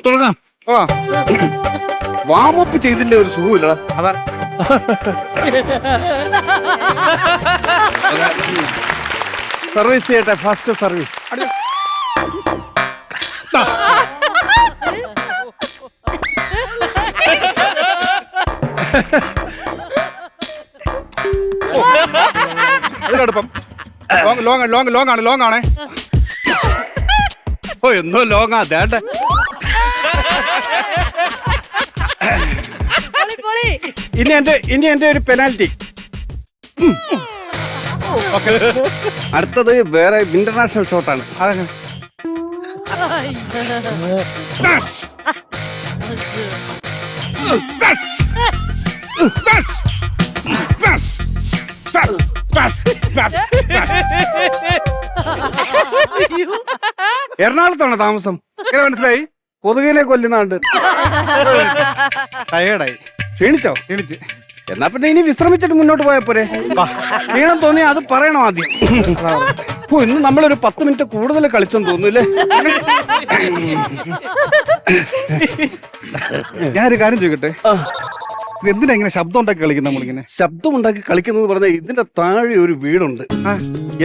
തുടങ്ങാം. വാമപ്പ് ചെയ്തില്ല ഒരു സുഖമില്ല. അതാ സർവീസ് ചെയ്യട്ടെ, ഫസ്റ്റ് സർവീസ്. അതിനടുപ്പം ലോങ് ആണേ. ഓ എന്തോ ലോങ്ങാ ദേണ്ട. ഇനി എന്റെ ഒരു പെനാൽറ്റി. അടുത്തത് വേറെ ഇന്റർനാഷണൽ ഷോട്ടാണ്. അതെ എറണാകുളത്താണ് താമസം. എങ്ങനെ മനസ്സിലായി? കൊതുകിനെ കൊല്ലുന്നുണ്ട്. ടയേർഡായി, ക്ഷീണിച്ചോ? ക്ഷീണിച്ച്. എന്നാ പിന്നെ ഇനി വിശ്രമിച്ചിട്ട് മുന്നോട്ട് പോയാ പോരെ? ക്ഷീണം തോന്നി അത് പറയണോ ആദ്യം? ഓ ഇന്ന് നമ്മളൊരു 10 മിനിറ്റ് കൂടുതൽ കളിച്ചെന്ന് തോന്നൂല്ലേ? ഞാനൊരു കാര്യം ചോദിക്കട്ടെ, എന്തിനാ ഇങ്ങനെ ശബ്ദം ഉണ്ടാക്കി കളിക്കുന്ന? നമ്മളിങ്ങനെ ശബ്ദം ഉണ്ടാക്കി കളിക്കുന്നത് പറഞ്ഞാൽ ഇതിന്റെ താഴെ ഒരു വീടുണ്ട്.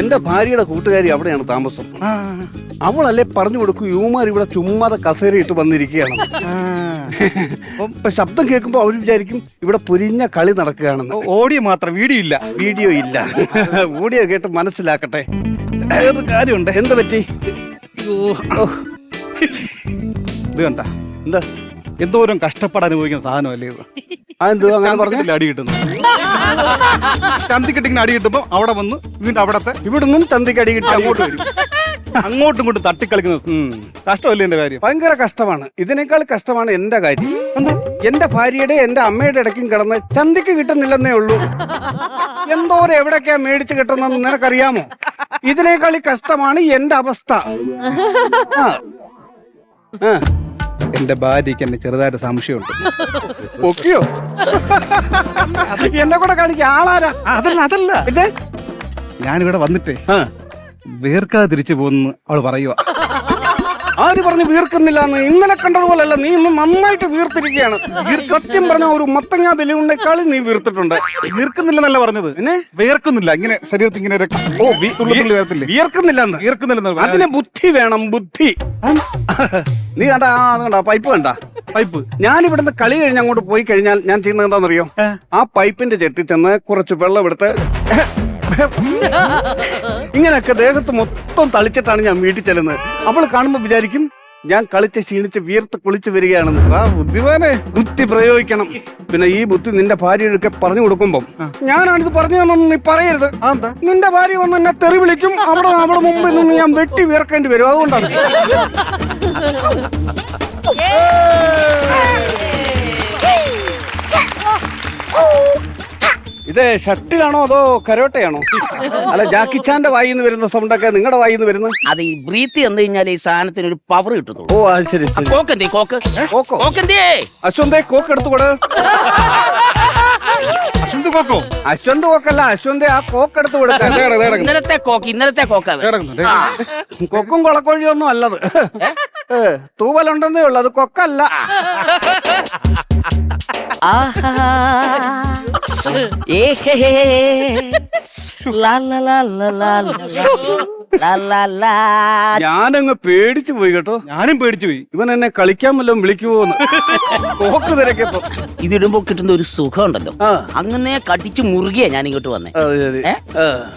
എന്റെ ഭാര്യയുടെ കൂട്ടുകാരി അവിടെയാണ് താമസം. അവളല്ലേ പറഞ്ഞു കൊടുക്കും യുവമാർ ഇവിടെ ചുമ്മാതെ കസേരയിട്ട് വന്നിരിക്കുകയാണ്. ഇപ്പൊ ശബ്ദം കേൾക്കുമ്പോ അവർ വിചാരിക്കും ഇവിടെ പൊരിഞ്ഞ കളി നടക്കുകയാണെന്ന്. ഓഡിയോ മാത്രം, വീഡിയോ ഇല്ല. വീഡിയോ ഇല്ല. ഓഡിയോ കേട്ട് മനസ്സിലാക്കട്ടെ. വേറൊരു കാര്യമുണ്ട്. എന്താ പറ്റി? ഇത് കണ്ട, എന്താ എന്തോരം കഷ്ടപ്പാട് അനുഭവിക്കുന്ന സാധനമല്ലേ ഇത്? അതെന്തോ അങ്ങനെ പറഞ്ഞ അടി കിട്ടുന്നു. ചന്തിക്കെട്ടിങ്ങനെ അടി കിട്ടുമ്പോ അവിടെ വന്ന് വീണ്ടും അവിടത്തെ ഇവിടുന്നും ചന്തിക്ക് അടി കിട്ടി അങ്ങോട്ട് വരും. അങ്ങോട്ടും ഇങ്ങോട്ടും തട്ടിക്കളിക്കുന്നത് കഷ്ടമല്ലേ എന്റെ കാര്യം? ഭയങ്കര കഷ്ടമാണ്. ഇതിനേക്കാൾ കഷ്ടമാണ് എന്റെ കാര്യം. എന്റെ ഭാര്യയുടെ എന്റെ അമ്മയുടെ ഇടയ്ക്കും കിടന്ന് ചന്തിക്ക് കിട്ടുന്നില്ലെന്നേ ഉള്ളൂ. എന്തോരം എവിടൊക്കെയാ മേടിച്ച് കിട്ടുന്നതെന്ന് നിനക്കറിയാമോ? ഇതിനേക്കാൾ കഷ്ടമാണ് എന്റെ അവസ്ഥ. എന്റെ ഭാര്യക്ക് എന്നെ ചെറുതായിട്ട് സംശയമുണ്ട്. ഒക്കെയോ? എന്നെ കൂടെ കാണിക്ക. ആളാരാ? അതല്ല പിന്നെ ഞാനിവിടെ വന്നിട്ടേ വീർക്കാതെ തിരിച്ചു പോകുന്നു അവള് പറയുക. ആര് പറഞ്ഞു വീർക്കുന്നില്ലാന്ന്? ഇന്നലെ കണ്ടതുപോലല്ല, നീ ഇന്ന് നന്നായിട്ട് വീർത്തിരിക്കുകയാണ്. സത്യം പറഞ്ഞ ഒരു മത്തങ്ങ ബലൂണിനേക്കാളും നീ വീർത്തിട്ടുണ്ട്. വീർക്കുന്നില്ലെന്നല്ല പറഞ്ഞത്, പിന്നെ വീർക്കുന്നില്ല. ഇങ്ങനെ ശരീരത്തിൽ ഇങ്ങനെ വീർക്കുന്നില്ലെന്ന്. അതിന് ബുദ്ധി വേണം, ബുദ്ധി. നീ കണ്ടാ പൈപ്പ് കണ്ട? പൈപ്പ് ഞാൻ ഇവിടുന്ന് കളി കഴിഞ്ഞ് അങ്ങോട്ട് പോയി കഴിഞ്ഞാൽ ഞാൻ ചെയ്യുന്നത് എന്താണെന്നറിയോ? ആ പൈപ്പിന്റെ ചെട്ടി ചെന്ന് കുറച്ച് വെള്ളം എടുത്ത് ഇങ്ങനെയൊക്കെ ദേഹത്ത് മൊത്തം തളിച്ചിട്ടാണ് ഞാൻ വീട്ടിൽ ചെല്ലുന്നത്. അവള് കാണുമ്പോ വിചാരിക്കും ഞാൻ കളിച്ച് ക്ഷീണിച്ച് വീർത്ത് കുളിച്ച് വരികയാണെന്ന്. ബുദ്ധിമാനെ, ബുദ്ധി പ്രയോഗിക്കണം. പിന്നെ ഈ ബുദ്ധി നിന്റെ ഭാര്യയൊക്കെ പറഞ്ഞു കൊടുക്കുമ്പം ഞാനാണിത് പറഞ്ഞു തന്നൊന്നും നീ പറയരുത്. നിന്റെ ഭാര്യ വന്ന് എന്നെ തെറി വിളിക്കും. അവിടെ മുമ്പിൽ നിന്ന് ഞാൻ വെട്ടി വീർക്കേണ്ടി വരും. അതുകൊണ്ടാണ്. ഇത് ഷട്ടിലാണോ അതോ കരോട്ടയാണോ? അല്ല, ജാക്കിച്ചാന്റെ വായിന്ന് വരുന്ന സൗണ്ടൊക്കെ നിങ്ങളുടെ വായിന്ന് വരുന്നത്? അത് ഈ ബ്രീത്ത് എന്ന് കഴിഞ്ഞാൽ ഈ സാധനത്തിന് ഒരു പവർ കിട്ടുന്നു. ഓ അത് ശരി. അശ്വന്തേ കോക്ക് എടുത്തുകൂടെ? അശ്വന്ത് കോക്കല്ല, അശ്വന്തേ ആ കോക്ക് എടുത്തു കൊടുക്കാം. ഇന്നലത്തെ കോക്ക കൊക്കും കൊളക്കോഴിയൊന്നും അല്ലത്. തൂവലുണ്ടെന്നേ ഉള്ളു, അത് കൊക്കല്ല. ഞാനങ്ങ് പേടിച്ചു പോയി കേട്ടോ. ഞാനും പേടിച്ചു പോയി. ഇവൻ എന്നെ കളിക്കാൻ വല്ലതും വിളിക്കുവോന്ന് കോക്ക് തിരക്കിയപ്പോ. ഇതിടുമ്പോ കിട്ടുന്ന ഒരു സുഖം ഉണ്ടല്ലോ, അങ്ങനെ കടിച്ചു മുറുകിയാ ഞാൻ ഇങ്ങോട്ട് വന്നേ.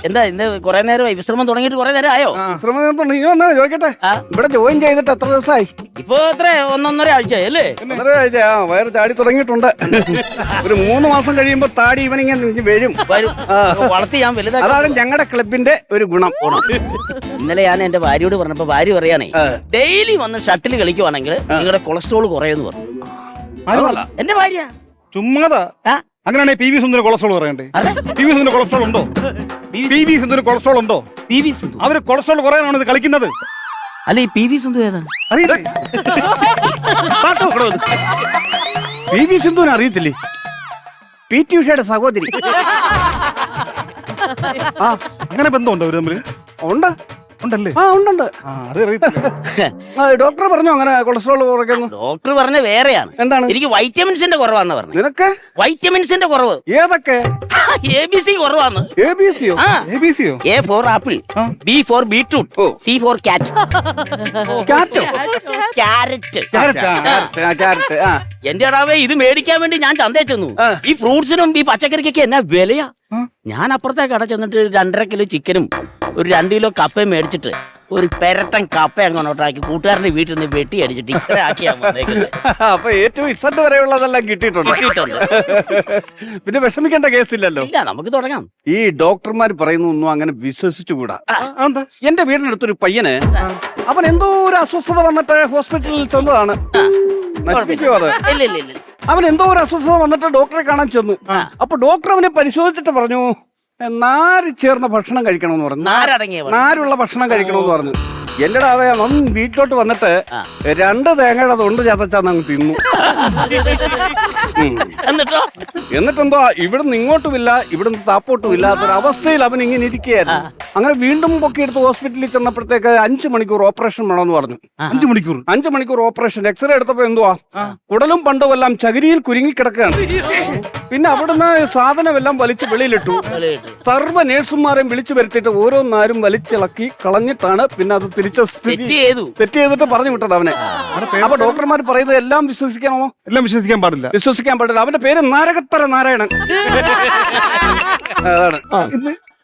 എന്താ ഇന്ന് കൊറേ നേരമായി വിശ്രമം തുടങ്ങിയിട്ട്? കൊറേ നേരം ആയോ വിശ്രമം തുടങ്ങി? വന്നാ ചോദിക്കട്ടെ, ഇവിടെ ജോയിൻ ചെയ്തിട്ട് എത്ര ദിവസമായി? ഇപ്പൊ എത്ര 1.5 ആഴ്ച അല്ലേ? 1.5 ആഴ്ച. വയറ് ചാടി തുടങ്ങിയിട്ടുണ്ട്. ഒരു 3 മാസം കഴിയുമ്പോ താടി ഇവനിങ്ങനെ വരും. വളർത്തി ഞാൻ വലുതാ. അതാണ് ഞങ്ങളുടെ ക്ലബിന്റെ ഒരു ഗുണം. ഇന്നലെ ഞാൻ എന്റെ ഭാര്യയോട് പറഞ്ഞപ്പോ ഭാര്യ പറയാണേ, ഡെയിലി വന്ന് ഷട്ടിൽ കളിക്കുവാണെങ്കിൽ നിങ്ങളുടെ കൊളസ്ട്രോൾ കുറയെന്ന് പറഞ്ഞു. എന്റെ ഭാര്യ ചുമ്മാതാ. അങ്ങനെയാണെങ്കിൽ പി വി സിന്ധുവിന് കൊളസ്ട്രോൾ പറയണ്ടേ? പി വി സിന്ധുവിന് കൊളസ്ട്രോൾ ഉണ്ടോ? പി വി സിന്ധുവിന് കൊളസ്ട്രോൾ ഉണ്ടോ? പി വി സിന്ധു അവര് കൊളസ്ട്രോൾ കുറയാനാണ് ഇത് കളിക്കുന്നത്. അല്ല ഈ പി വി സിന്ധു ഏതാണ്? അറിയില്ലേ? പി വി സിന്ധുവിനെ അറിയത്തില്ലേ? പി ടി ഉഷയുടെ സഹോദരി. ആ അങ്ങനെ ബന്ധമുണ്ടോ അവര് തമ്മില്? ഉണ്ട്. ഉണ്ടല്ലേ? ആ ഉണ്ട്. ആ അത് അറിയത്തില്ല. ഡോക്ടർ പറഞ്ഞു അങ്ങനെ കൊളസ്ട്രോൾ കുറയ്ക്കുന്നു. ഡോക്ടർ പറഞ്ഞ വേറെയാണ്. എന്താണ്? എനിക്ക് വൈറ്റമിൻസിന്റെ കുറവാന്ന് പറഞ്ഞു. നിനക്ക് വൈറ്റമിൻസിന്റെ കുറവ്. ഏതൊക്കെ? ABC കുറവാണ്. ABCയോ? ABC-യോ? A for apple, B for beetroot, C for cat. കാറ്റോ? ക്യാരറ്റ്. ക്യാരറ്റ്. ആ എന്റെ അടാവേ ഇത് മേടിക്കാൻ വേണ്ടി ഞാൻ ചന്തയിൽ ചെന്നു. ഈ ഫ്രൂട്ട്സിനും ഈ പച്ചക്കറിക്കൊക്കെ എന്നാ വിലയാ. ഞാൻ അപ്പുറത്തെ കട ചെന്നിട്ട് 2.5 കിലോ ചിക്കനും ഒരു 2 കിലോ കപ്പയും മേടിച്ചിട്ട് ഒരു പെരട്ടൻ കപ്പ അങ്ങോട്ടാക്കി കൂട്ടുകാരന്റെ വീട്ടിൽ നിന്ന് വെട്ടി അടിച്ചിട്ട് ഇത്ര ആക്കിയാ അപ്പൊ ഏറ്റവും ഇസഡ് വരെയുള്ളതെല്ലാം കിട്ടിയിട്ടുണ്ട്. പിന്നെ വിഷമിക്കേണ്ട കേസില്ലല്ലോ. ഇല്ല, നമുക്ക് തുടങ്ങാം. ഈ ഡോക്ടർമാർ പറയുന്നൊന്നും അങ്ങനെ വിശ്വസിച്ചുകൂടാ. എന്റെ വീടിനടുത്തൊരു പയ്യന് അവൻ എന്തോ ഒരു അസ്വസ്ഥത വന്നിട്ട് ഹോസ്പിറ്റലിൽ ചെന്നതാണ്. നശിപ്പിക്കുവോ അത്? ഇല്ല. അവൻ എന്തോ ഒരു അസ്വസ്ഥത വന്നിട്ട് ഡോക്ടറെ കാണാൻ ചെന്നു. അപ്പൊ ഡോക്ടർ അവനെ പരിശോധിച്ചിട്ട് പറഞ്ഞു നാര് ചേർന്ന ഭക്ഷണം കഴിക്കണമെന്ന് പറഞ്ഞു. നാരുള്ള ഭക്ഷണം കഴിക്കണമെന്ന് പറഞ്ഞു. എല്ലാവേ അവൻ വീട്ടിലോട്ട് വന്നിട്ട് 2 തേങ്ങയുടെ തൊണ്ട് ചതച്ചാന്ന് അങ്ങ് തിന്നു. എന്നിട്ടെന്തോ ഇവിടുന്ന് ഇങ്ങോട്ടുമില്ല ഇവിടുന്ന് താപ്പോട്ടും ഇല്ലാത്തൊരവസ്ഥയിൽ അവൻ ഇങ്ങനെ ഇരിക്കുകയായിരുന്നു. അങ്ങനെ വീണ്ടും പൊക്കിയെടുത്ത് ഹോസ്പിറ്റലിൽ ചെന്നപ്പോഴത്തേക്ക് 5 മണിക്കൂർ ഓപ്പറേഷൻ വേണമെന്ന് പറഞ്ഞു. 5 മണിക്കൂർ ഓപ്പറേഷൻ. എക്സ്റേ എടുത്തപ്പോ എന്തുവാ കുടലും പണ്ടും എല്ലാം ചകിരിയിൽ കുരുങ്ങിക്കിടക്കുകയാണ്. പിന്നെ അവിടുന്ന് സാധനമെല്ലാം വലിച്ച് വെളിയിലിട്ടു. സർവ്വ നേഴ്സുമാരെയും വിളിച്ചു വരുത്തിയിട്ട് ഓരോന്നാരും വലിച്ചിളക്കി കളഞ്ഞിട്ടാണ് പിന്നെ അത് സെറ്റ് ചെയ്തിട്ട് പറഞ്ഞു വിട്ടത് അവനെ. അപ്പൊ ഡോക്ടർമാർ പറയുന്നത് എല്ലാം വിശ്വസിക്കാമോ? എല്ലാം വിശ്വസിക്കാൻ പാടില്ല. അവന്റെ പേര് നാരകത്തര നാരായണൻ. അതാണ്.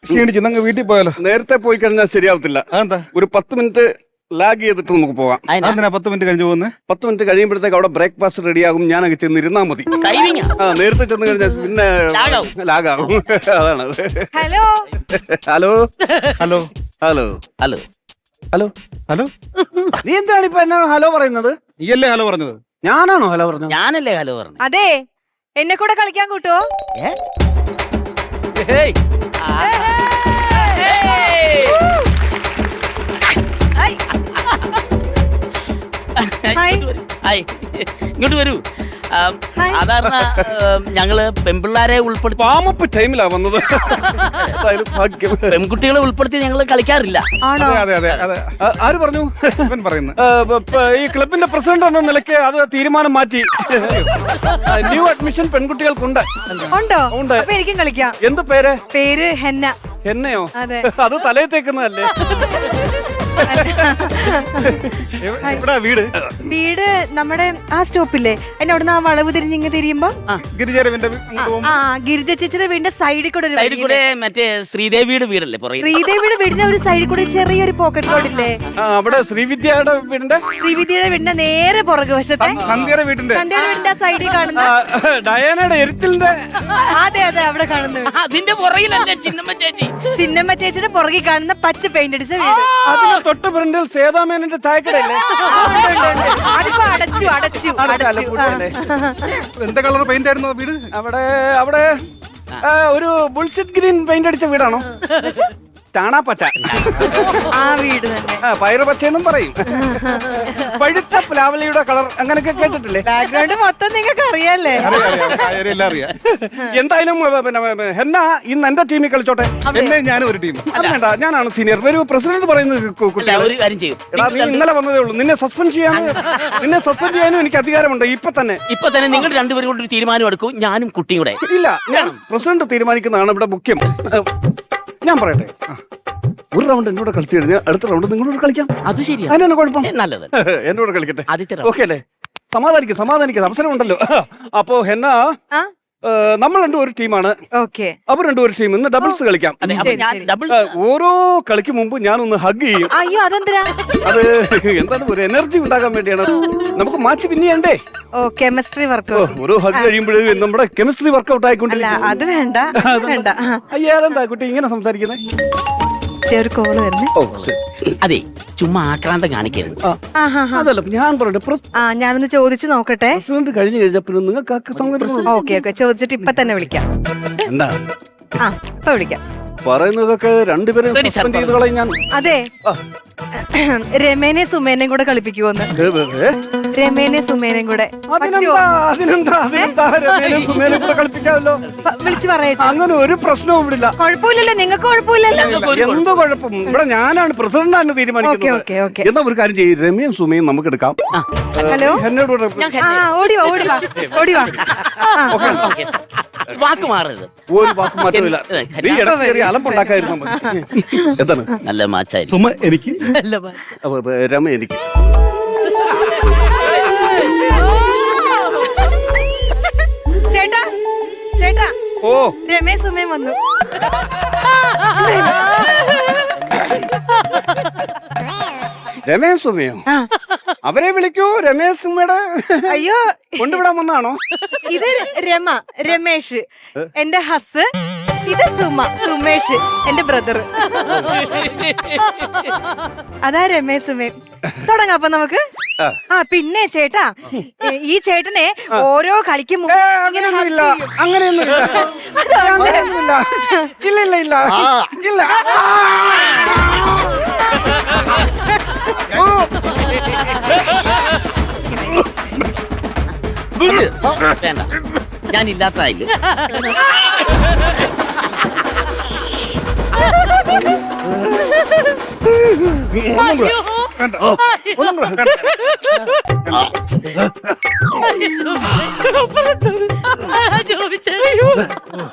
ക്ഷീണിച്ചു, അങ്ങ് വീട്ടിൽ പോയാലോ? നേരത്തെ പോയി കഴിഞ്ഞാൽ ശരിയാവത്തില്ല. അതെന്താ? ഒരു 10 മിനിറ്റ് ലാഗ് ചെയ്തിട്ട് നമുക്ക് പോകാം. 10 മിനിറ്റ് കഴിഞ്ഞ് പോകുന്നത്? 10 മിനിറ്റ് കഴിയുമ്പോഴത്തേക്ക് അവിടെ ബ്രേക്ക്ഫാസ്റ്റ് റെഡിയാകും. ഞാൻ അങ്ങ് ചെന്നിരുന്നാ മതി. നേരത്തെ ചെന്ന് കഴിഞ്ഞാൽ പിന്നെ ലാഗാകും. അതാണ്. Hello hello hello hello hello hello hello. നീ എന്താണ് ഇപ്പൊ എന്നെ ഹലോ പറയുന്നത്? നീയല്ലേ ഹലോ പറഞ്ഞത്? ഞാനാണോ ഹലോ പറഞ്ഞത്? ഞാനല്ലേ ഹലോ പറഞ്ഞു. അതെ, എന്നെ കൂടെ കളിക്കാൻ കൂട്ടോ? ഇങ്ങോട്ട് വരൂ. സാധാരണ ഞങ്ങള് പെൺപിള്ളാരെ ഉൾപ്പെടുത്തി പാമപ്പ് ടൈമിലാ വന്നത്. പെൺകുട്ടികളെ ഉൾപ്പെടുത്തി ഞങ്ങള് കളിക്കാറില്ല. ആര് പറഞ്ഞു? ഈ ക്ലബിന്റെ പ്രസിഡന്റ് എന്ന നിലയ്ക്ക് അത് തീരുമാനം മാറ്റി. ന്യൂ അഡ്മിഷൻ പെൺകുട്ടികൾക്കുണ്ട്. ഉണ്ടോ? ഉണ്ട്. എനിക്കും കളിക്കാം. എന്ത് പേര്? പേര് ഹെന്ന. ഹെന്നയോ? അതെ. അത് തലയിൽ തേക്കുന്നതല്ലേ? വീട് നമ്മുടെ ആ സ്റ്റോപ്പില്ലേ, അതിന്റെ അവിടുന്ന് ആ വളവ് തിരിഞ്ഞിങ്ങ് തിരിയുമ്പോ ഗിരിജ ചേച്ചിയുടെ വീടിന്റെ സൈഡിൽ കൂടെ മറ്റേ ശ്രീദേവിയുടെ വീടല്ലേ? ശ്രീദേവിയുടെ വീടിന്റെ ഒരു സൈഡിൽ കൂടെ ചെറിയൊരു പോക്കറ്റ് റോഡില്ലേ? അവിടെ ശ്രീവിദ്യയുടെ വീടിന്റെ നേരെ പുറകു വശത്തെ സന്ധ്യയുടെ വീടിന്റെ സൈഡിൽ കാണുന്ന ഡയാനയുടെ എഴുത്തിന്റെ. അതെ അതെ, അവിടെ കാണുന്ന അതിന്റെ പുറകിലല്ലേ ചിന്നമ്മ ചേച്ചി? ചിന്നമ്മ ചേച്ചിയുടെ പുറകിൽ കാണുന്ന പച്ച പെയിന്റ് അടിച്ച വീട്. തൊട്ട് ഫ്രണ്ടിൽ സേതാമേനന്റെ ചായക്കടയല്ലേ? അതിപ്പോ അടച്ചു. എന്താ കളർ പെയിന്റ് ആയിരുന്നു വീട്? അവിടെ ഒരു ബുൾഷിറ്റ് ഗ്രീൻ പെയിന്റ് അടിച്ച വീടാണോ? ചാണാപ്പച്ച. ആ വീട് തന്നെ. പയറ് പച്ചയെന്നും പറയും. പഴുത്ത പ്ലാവലിയുടെ കളർ അങ്ങനെയൊക്കെ കേട്ടിട്ടില്ലേ? ബാക്ക്ഗ്രൗണ്ട് മൊത്തം നിങ്ങൾക്ക് അറിയാല്ലേ? എന്തായാലും പിന്നെ ഹെന്ന ഇന്ന് എന്റെ ടീമിൽ കളിച്ചോട്ടെ. ഞാനും ഒരു ടീം. വേണ്ട, ഞാനാണ് സീനിയർ. വരൂ, പ്രസിഡന്റ് പറയുന്നത് നീ ഇന്നലെ വന്നതേ ഉള്ളൂ. നിന്നെ സസ്പെൻഡ് ചെയ്യാനും എനിക്ക് അധികാരമുണ്ട്. ഇപ്പൊ തന്നെ നിങ്ങൾ രണ്ടുപേരും കൊണ്ട് ഒരു തീരുമാനം എടുക്കും. ഞാനും കുട്ടിയും കൂടെ. ഇല്ല, ഞാൻ പ്രസിഡന്റ് തീരുമാനിക്കുന്നതാണ് ഇവിടെ മുഖ്യം. ഞാൻ പറയട്ടെ, ഒരു റൗണ്ട് എന്നോട് കളിച്ചു കഴിഞ്ഞാൽ അടുത്ത റൗണ്ട് നിങ്ങളോട് കളിക്കാം. അത് ശരി, അതിനെന്നെ കുഴപ്പം? നല്ലത്. എന്നോട് കളിക്കട്ടെ. ഓക്കെ അല്ലേ? സമാധാനിക്കും. അവസരമുണ്ടല്ലോ. അപ്പോ ഹെന്ന, നമ്മൾ രണ്ടും ഒരു ടീമാണ്. അവർ രണ്ടും ഒരു ടീം. ഇന്ന് ഡബിൾസ് കളിക്കാം. ഓരോ കളിക്ക് മുമ്പ് ഞാനൊന്ന് ഹഗ് ചെയ്യും. അത് എന്താണ്, ഒരു എനർജി ഉണ്ടാകാൻ വേണ്ടിയാണ്. നമുക്ക് മാച്ച് പിന്നെ ചെയ്യണ്ടേ? Chemistry work. ഓരോ ഹഗ് കഴിയുമ്പോഴും നമ്മുടെ കെമിസ്ട്രി വർക്ക്ഔട്ട് ആയിക്കൊണ്ടിരിക്കും. അത് വേണ്ട. അയ്യാ, അതെന്താ കുട്ടി ഇങ്ങനെ സംസാരിക്കുന്നത്? മറ്റേ ഒരു കോള് വരുന്നേ. ഓ ശരി. അതെ ചുമ്മാ ആക്രാന്തം കാണിക്കരുത്. അതല്ല ഞാൻ പറയട്ടെ, ഞാനൊന്ന് ചോദിച്ചു നോക്കട്ടെ. പ്രസിഡന്റ് കഴിഞ്ഞു കഴിഞ്ഞാൽ പിന്നെ നിങ്ങൾക്ക് സൗകര്യം ഓക്കെ ചോദിച്ചിട്ട് ഇപ്പൊ തന്നെ വിളിക്കാം. എന്താ ഇപ്പൊ വിളിക്കാം. പറയുന്നതൊക്കെ രണ്ടുപേരും സസ്പെൻഡ് ചെയ്ത് കളയും ഞാൻ. അതെ, രമേനെ സുമേനെയും കൂടെ കളിപ്പിക്കുവോന്ന്. രമേനെ സുമേനെയും കൂടെ കളിപ്പിക്കാമല്ലോ. വിളിച്ചു പറയട്ടെ. അങ്ങനെ ഒരു പ്രശ്നവും ഇവിടില്ല. കുഴപ്പമില്ലല്ലോ, നിങ്ങൾക്ക് കുഴപ്പമില്ലല്ലോ. എന്ത് കുഴപ്പം? ഇവിടെ ഞാനാണ് പ്രസിഡന്റാണ് തീരുമാനിക്കുന്നത്. എന്നാ ഒരു കാര്യം ചെയ്യും, രമ്യയും സുമയും നമുക്ക് എടുക്കാം. ഹലോ, എന്നോട് ഓടിവാ ഓടിവാ ഓടിവാ. വാക്ക് മാറരുത്. ഒരു വാക്ക് മാറ്റമില്ല. നീ ഇടയ്ക്ക് അലമ്പുണ്ടാക്കായിരുന്നു. എന്താണ്? നല്ല മാച്ചായി. സുമ എനിക്ക്, രമ എനിക്ക്. ചേട്ടാ ചേട്ടാ, ഓ രമേശ് സുമയും വന്നു. രമേശ് സുമയോ? അവരെ വിളിക്കൂ. രമേശ് സുമയുടെ അയ്യോ, കൊണ്ടുവിടാൻ വന്നാണോ? ഇത് രമ, രമേശ് എന്റെ ഹസ്. ഇത് സുമ, സുമേഷ് എന്റെ ബ്രദർ. അതാ രമേശ് സുമേൻ. തുടങ്ങാം അപ്പൊ നമുക്ക്. പിന്നെ ചേട്ടാ, ഈ ചേട്ടനെ ഓരോ കളിക്കും അങ്ങനെയൊന്നുമില്ല. ഇല്ല ഇല്ല ഇല്ല ഇല്ല. വേണ്ട, ഞാൻ ഇല്ലാത്തതായില്ല.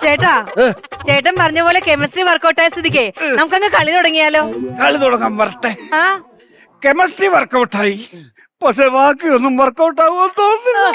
ചേട്ടാ, ചേട്ടൻ പറഞ്ഞ പോലെ കെമിസ്ട്രി വർക്കൗട്ട് ആയ സ്ഥിതിക്ക് നമുക്കങ്ങ് കളി തുടങ്ങിയാലോ? കളി തുടങ്ങാൻ വരട്ടെ. ആ, കെമിസ്ട്രി വർക്കൗട്ടായി, പക്ഷെ ബാക്കിയൊന്നും വർക്കൗട്ട് ആവുമോ തോന്നുന്നു.